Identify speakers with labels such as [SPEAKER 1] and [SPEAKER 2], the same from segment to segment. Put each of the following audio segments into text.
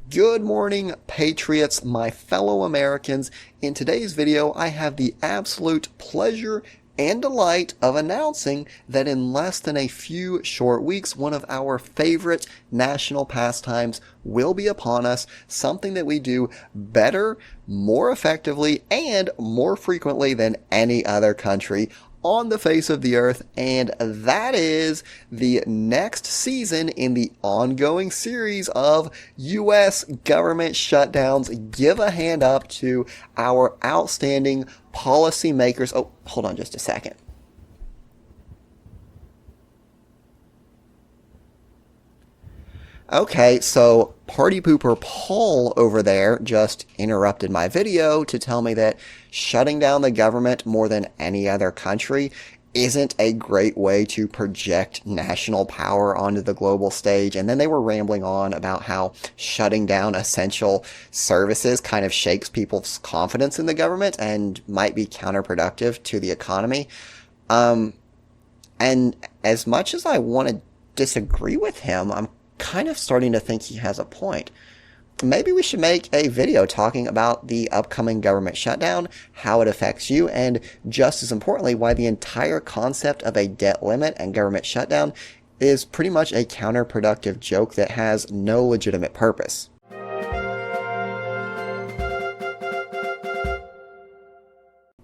[SPEAKER 1] Good morning, Patriots, my fellow Americans. In today's video, I have the absolute pleasure and delight of announcing that in less than a few short weeks, one of our favorite national pastimes will be upon us, something that we do better, more effectively, and more frequently than any other country on the face of the earth, and that is the next season in the ongoing series of U.S. government shutdowns. Give a hand up to our outstanding policymakers. Oh, hold on just a second. Okay, so Party Pooper Paul over there just interrupted my video to tell me that shutting down the government more than any other country isn't a great way to project national power onto the global stage. And then they were rambling on about how shutting down essential services kind of shakes people's confidence in the government and might be counterproductive to the economy. And as much as I want to disagree with him, I'm kind of starting to think he has a point. Maybe we should make a video talking about the upcoming government shutdown, how it affects you, and just as importantly, why the entire concept of a debt limit and government shutdown is pretty much a counterproductive joke that has no legitimate purpose.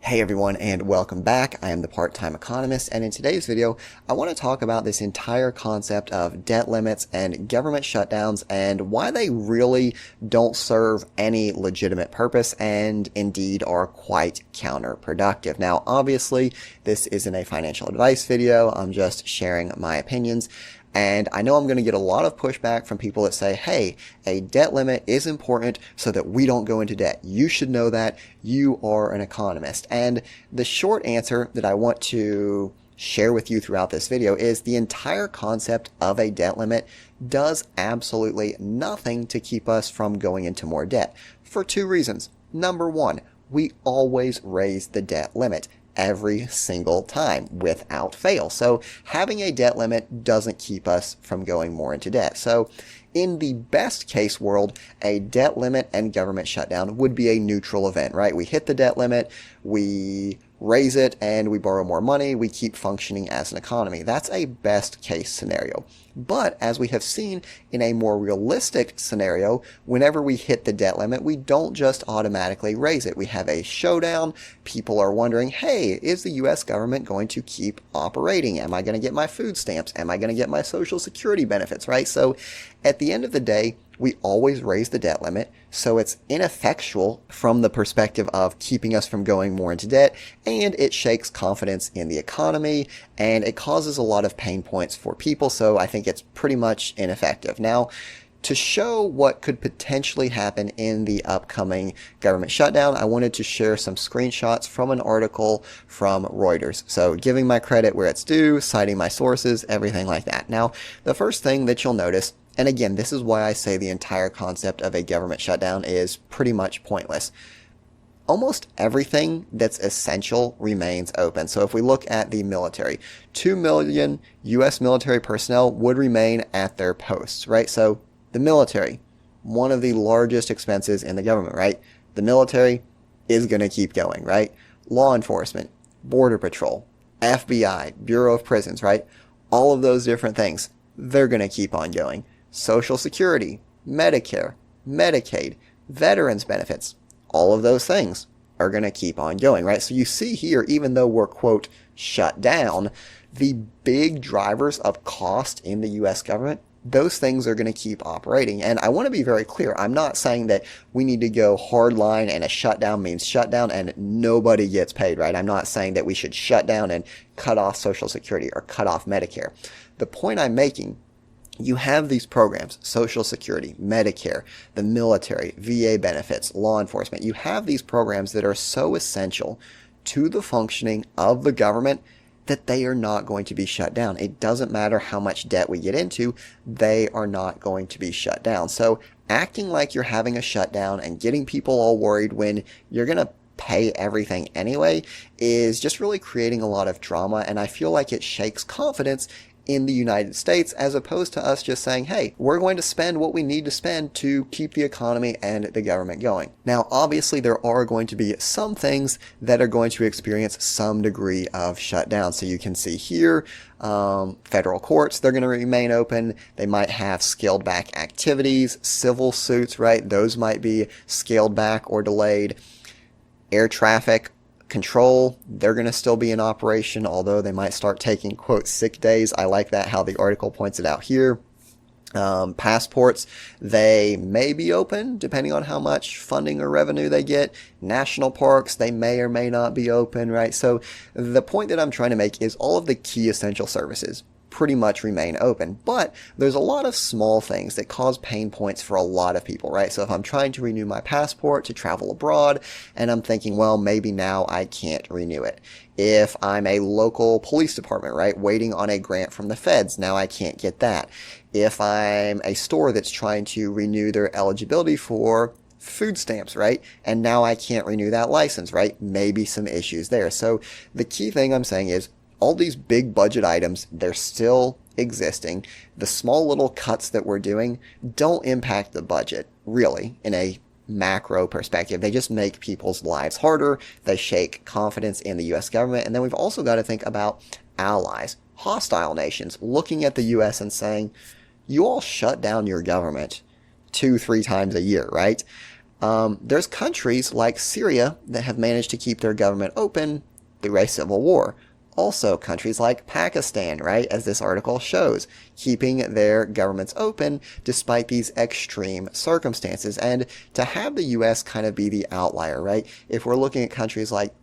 [SPEAKER 1] Hey everyone, and welcome back. I am the part-time economist, and in today's video, I want to talk about this entire concept of debt limits and government shutdowns and why they really don't serve any legitimate purpose and indeed are quite counterproductive. Now, obviously, this isn't a financial advice video. I'm just sharing my opinions. And I know I'm going to get a lot of pushback from people that say, hey, a debt limit is important so that we don't go into debt. You should know that. You are an economist. And the short answer that I want to share with you throughout this video is the entire concept of a debt limit does absolutely nothing to keep us from going into more debt for two reasons. Number one, we always raise the debt limit every single time without fail. So having a debt limit doesn't keep us from going more into debt. So in the best case world, a debt limit and government shutdown would be a neutral event, right? We hit the debt limit, we raise it, and we borrow more money, we keep functioning as an economy. That's a best case scenario. But as we have seen in a more realistic scenario, whenever we hit the debt limit, we don't just automatically raise it. We have a showdown. People are wondering, hey, is the U.S. government going to keep operating? Am I going to get my food stamps? Am I going to get my Social Security benefits, right? So at the end of the day, we always raise the debt limit, so it's ineffectual from the perspective of keeping us from going more into debt, and it shakes confidence in the economy, and it causes a lot of pain points for people, so I think it's pretty much ineffective. Now, to show what could potentially happen in the upcoming government shutdown, I wanted to share some screenshots from an article from Reuters. So giving my credit where it's due, citing my sources, everything like that. Now, the first thing that you'll notice, and again, this is why I say the entire concept of a government shutdown is pretty much pointless. Almost everything that's essential remains open. So if we look at the military, 2 million U.S. military personnel would remain at their posts, right? So the military, one of the largest expenses in the government, right? The military is going to keep going, right? Law enforcement, Border Patrol, FBI, Bureau of Prisons, right? All of those different things, they're going to keep on going. Social Security, Medicare, Medicaid, veterans benefits, all of those things are going to keep on going, right? So you see here, even though we're, quote, shut down, the big drivers of cost in the U.S. government, those things are going to keep operating. And I want to be very clear. I'm not saying that we need to go hard line and a shutdown means shutdown and nobody gets paid, right? I'm not saying that we should shut down and cut off Social Security or cut off Medicare. The point I'm making, you have these programs, Social Security, Medicare, the military, VA benefits, law enforcement. You have these programs that are so essential to the functioning of the government that they are not going to be shut down. It doesn't matter how much debt we get into, they are not going to be shut down. So acting like you're having a shutdown and getting people all worried when you're going to pay everything anyway is just really creating a lot of drama, and I feel like it shakes confidence in the United States, as opposed to us just saying, hey, we're going to spend what we need to spend to keep the economy and the government going. Now, obviously, there are going to be some things that are going to experience some degree of shutdown. So you can see here, federal courts, they're going to remain open. They might have scaled back activities, civil suits, right? Those might be scaled back or delayed. Air traffic control, they're going to still be in operation, although they might start taking, quote, sick days. I like that, how the article points it out here. Passports, they may be open depending on how much funding or revenue they get. National parks, they may or may not be open, right? So the point that I'm trying to make is all of the key essential services pretty much remain open, but there's a lot of small things that cause pain points for a lot of people, right? So if I'm trying to renew my passport to travel abroad and I'm thinking, well, maybe now I can't renew it. If I'm a local police department, right, waiting on a grant from the feds, now I can't get that. If I'm a store that's trying to renew their eligibility for food stamps, right, and now I can't renew that license, right, maybe some issues there. So the key thing I'm saying is all these big budget items, they're still existing. The small little cuts that we're doing don't impact the budget, really, in a macro perspective. They just make people's lives harder. They shake confidence in the U.S. government. And then we've also got to think about allies, hostile nations, looking at the U.S. and saying, you all shut down your government 2-3 times a year, right? There's countries like Syria that have managed to keep their government open through a civil war. Also, countries like Pakistan, right, as this article shows, keeping their governments open despite these extreme circumstances. And to have the U.S. kind of be the outlier, right, if we're looking at countries like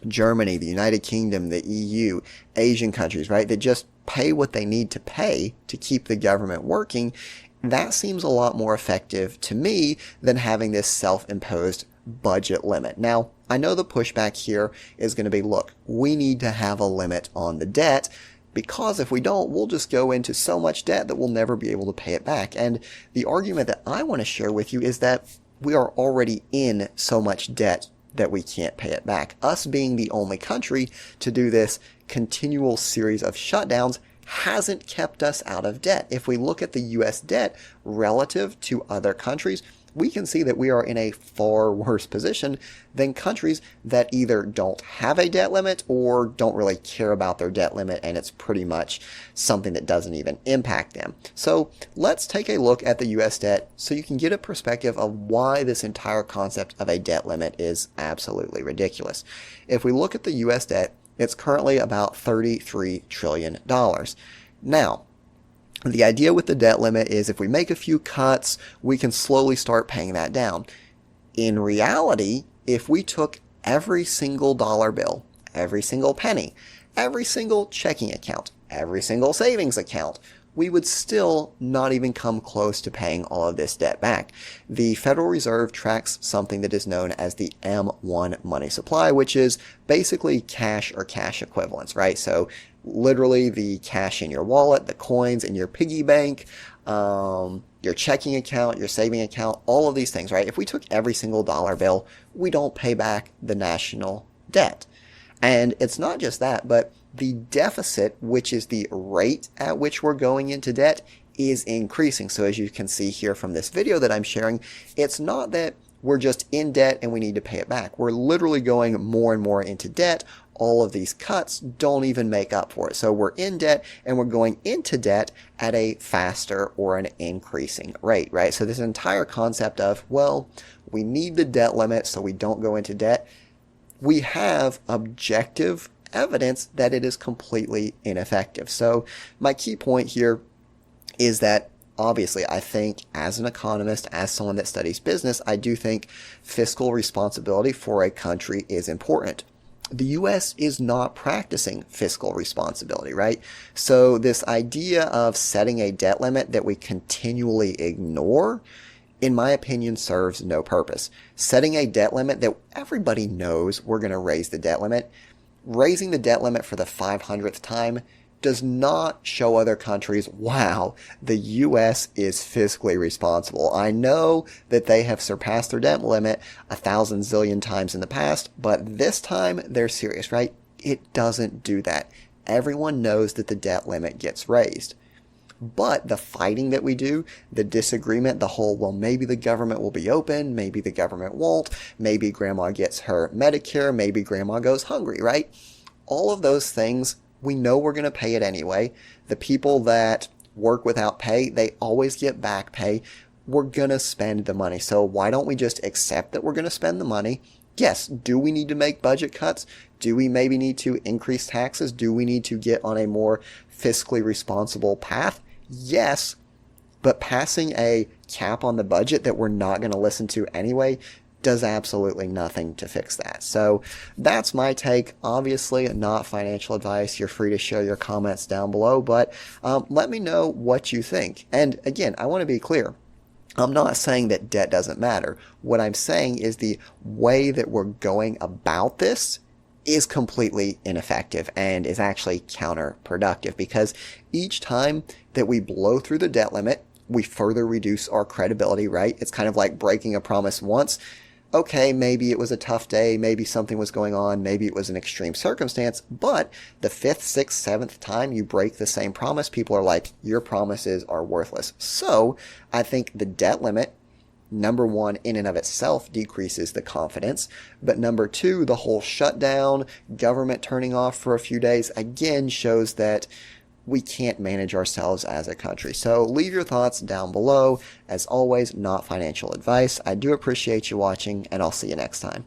[SPEAKER 1] Germany, the United Kingdom, the EU, Asian countries, right, that just pay what they need to pay to keep the government working, that seems a lot more effective to me than having this self-imposed budget limit. Now, I know the pushback here is going to be, look, we need to have a limit on the debt, because if we don't, we'll just go into so much debt that we'll never be able to pay it back. And the argument that I want to share with you is that we are already in so much debt that we can't pay it back. Us being the only country to do this continual series of shutdowns hasn't kept us out of debt. If we look at the U.S. debt relative to other countries, we can see that we are in a far worse position than countries that either don't have a debt limit or don't really care about their debt limit, and it's pretty much something that doesn't even impact them. So let's take a look at the U.S. debt so you can get a perspective of why this entire concept of a debt limit is absolutely ridiculous. If we look at the U.S. debt, it's currently about $33 trillion. Now, the idea with the debt limit is if we make a few cuts, we can slowly start paying that down. In reality, if we took every single dollar bill, every single penny, every single checking account, every single savings account, we would still not even come close to paying all of this debt back. The Federal Reserve tracks something that is known as the M1 money supply, which is basically cash or cash equivalents, right? So literally the cash in your wallet, the coins in your piggy bank, your checking account, your saving account, all of these things, right? If we took every single dollar bill, we don't pay back the national debt. And it's not just that, but the deficit, which is the rate at which we're going into debt, is increasing. So as you can see here from this video that I'm sharing, it's not that we're just in debt and we need to pay it back. We're literally going more and more into debt. All of these cuts don't even make up for it. So we're in debt and we're going into debt at a faster or an increasing rate, right? So this entire concept of, well, we need the debt limit so we don't go into debt. We have objective evidence that it is completely ineffective. So my key point here is that obviously I think as an economist, as someone that studies business, I do think fiscal responsibility for a country is important. The U.S. is not practicing fiscal responsibility, right? So this idea of setting a debt limit that we continually ignore, in my opinion, serves no purpose. Setting a debt limit that everybody knows we're going to raise the debt limit, raising the debt limit for the 500th time does not show other countries, wow, the U.S. is fiscally responsible. I know that they have surpassed their debt limit 1,000 zillion times in the past, but this time they're serious, right? It doesn't do that. everyone knows that the debt limit gets raised. But the fighting that we do, the disagreement, the whole, well, maybe the government will be open, maybe the government won't, maybe grandma gets her Medicare, maybe grandma goes hungry, right? All of those things, we know we're going to pay it anyway. The people that work without pay, they always get back pay. We're going to spend the money. So why don't we just accept that we're going to spend the money? Yes, do we need to make budget cuts? Do we maybe need to increase taxes? Do we need to get on a more fiscally responsible path? Yes, but passing a cap on the budget that we're not going to listen to anyway does absolutely nothing to fix that. So that's my take. Obviously, not financial advice. You're free to share your comments down below, but let me know what you think. And again, I want to be clear. I'm not saying that debt doesn't matter. What I'm saying is the way that we're going about this is completely ineffective and is actually counterproductive, because each time that we blow through the debt limit, we further reduce our credibility, right? It's kind of like breaking a promise once. Okay, maybe it was a tough day, maybe something was going on, maybe it was an extreme circumstance, but the 5th, 6th, 7th time you break the same promise, people are like, your promises are worthless. So I think the debt limit, number one, in and of itself decreases the confidence. But number two, the whole shutdown, government turning off for a few days, again shows that we can't manage ourselves as a country. So leave your thoughts down below. As always, not financial advice. I do appreciate you watching, and I'll see you next time.